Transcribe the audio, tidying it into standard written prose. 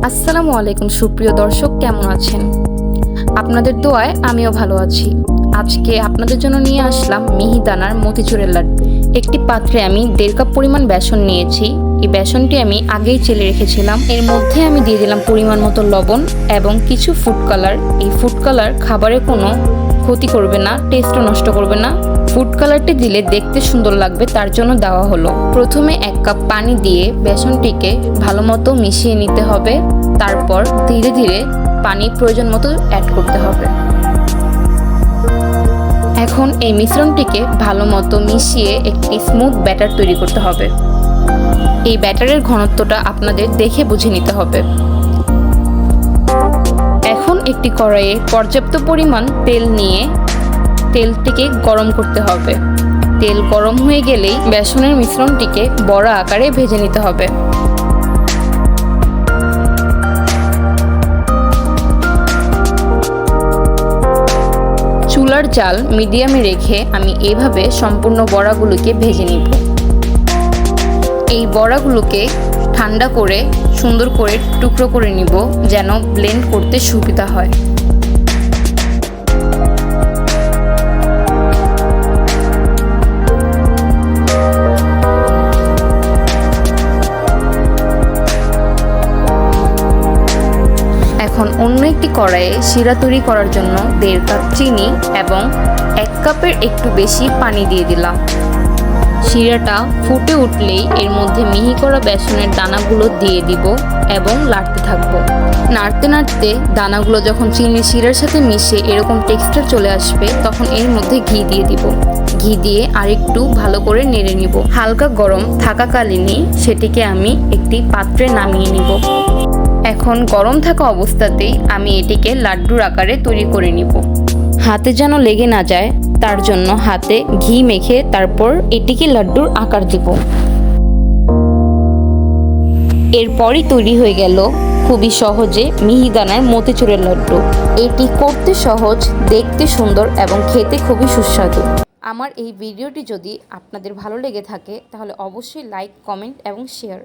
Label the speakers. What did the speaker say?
Speaker 1: আসসালামু আলাইকুম সুপ্রিয় দর্শক, কেমন আছেন? আপনাদের দোয়ায় আমিও ভালো আছি। আজকে আপনাদের জন্য নিয়ে আসলাম মিহিদানার মতিচুরের লাড্ডু। একটি পাত্রে আমি 1.5 কাপ পরিমাণ বেসন নিয়েছি। এই বেসনটি আমি আগেই চেলে রেখেছিলাম। এর মধ্যে আমি দিয়ে দিলাম পরিমাণ মতো লবণ এবং কিছু ফুড কালার। এই ফুড কালার খাবারের কোনো ক্ষতি করবে না, টেস্টও নষ্ট করবে না। ফুড কালারটি দিলে দেখতে সুন্দর লাগবে, তার জন্য দেওয়া হলো। প্রথমে 1 কাপ পানি দিয়ে বেসনটিকে ভালো মতো মিশিয়ে নিতে হবে। তারপর ধীরে ধীরে পানি প্রয়োজন মতো অ্যাড করতে হবে। এখন এই মিশ্রণটিকে ভালো মতো মিশিয়ে একটি স্মুথ ব্যাটার তৈরি করতে হবে। এই ব্যাটারের ঘনত্বটা আপনাদের দেখে বুঝে নিতে হবে। এখন একটি কড়াইয়ে পর্যাপ্ত পরিমাণ তেল নিয়ে তেলটিকে গরম করতে হবে। তেল গরম হয়ে গেলেই বেসনের মিশ্রণটিকে বড়া আকারে ভেজে নিতে হবে। চুলার জাল মিডিয়ামে রেখে আমি এভাবে সম্পূর্ণ বড়াগুলোকে ভেজে নিব। এই বড়াগুলোকে ঠান্ডা করে সুন্দর করে টুকরো করে নিব, যেন ব্লেন্ড করতে সুবিধা হয়। এখন অন্য একটি কড়াইয়ে শিরা তৈরি করার জন্য 1.5 কাপ চিনি এবং 1 কাপের একটু বেশি পানি দিয়ে দিলাম। শিরাটা ফুটে উঠলেই এর মধ্যে মিহি করা বেসনের দানাগুলো দিয়ে দিব এবং নাড়তে থাকবো। নাড়তে নাড়তে দানাগুলো যখন চিনি শিরার সাথে মিশে এরকম টেক্সচার চলে আসবে, তখন এর মধ্যে ঘি দিয়ে দিব। ঘি দিয়ে আরেকটু ভালো করে নেড়ে নিব। হালকা গরম থাকাকালীনই সেটিকে আমি একটি পাত্রে নামিয়ে নিব। এখন গরম থাকা অবস্থাতেই আমি এটিকে লাড্ডুর আকারে তৈরি করে নিব। হাতে যেন লেগে না যায়, তার জন্য হাতে ঘি মেখে তারপর এটিকে লাড্ডুর আকার দিব। এরপরই তৈরি হয়ে গেল খুবই সহজে মিহিদানার মতিচুরের লাড্ডু। এটি করতে সহজ, দেখতে সুন্দর এবং খেতে খুবই সুস্বাদু। আমার এই ভিডিওটি যদি আপনাদের ভালো লেগে থাকে তাহলে অবশ্যই লাইক, কমেন্ট এবং শেয়ার